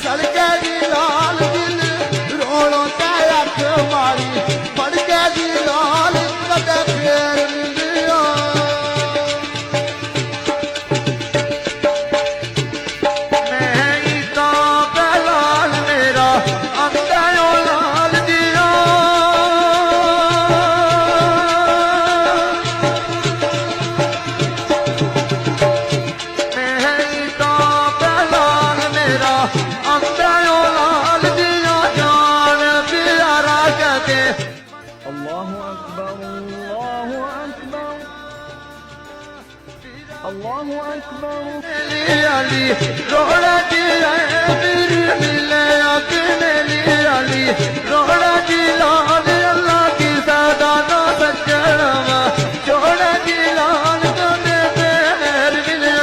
सड़के दी लाल दिल रोड़ों ते अख मारी फड़के दी लाल कदे फेर मिलिया मैं ईदा का लाल मेरा अंदर लाल दिया अल्लाहु अकबर अल्लाहु अकबर अली रोड़ा दिया मेरी मिले अपने अली रोड़ा दिला अल्लाह की सदा ना सच्चा छोड़ा दिला तो दे पैर मिले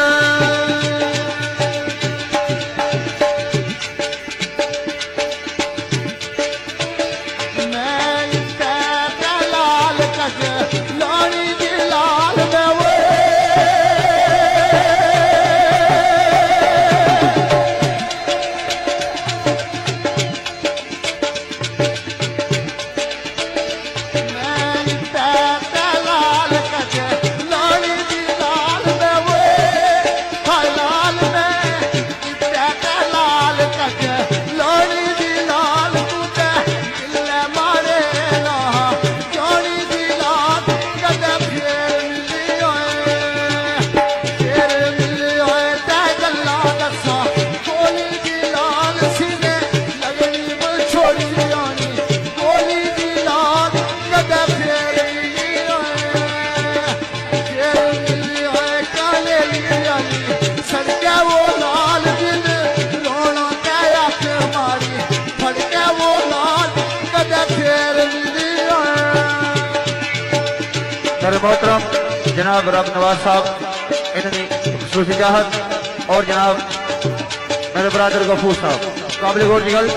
मोहतरम जनाब रब नवाज साहब इन्होंने खुशूसी चाहत और जनाब मेरे बरादर गफूर साहब काबिल गौर जिगल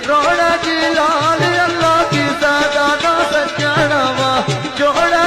रोड़ा की लाल अल्लाह की सदा ना सजना जोड़ा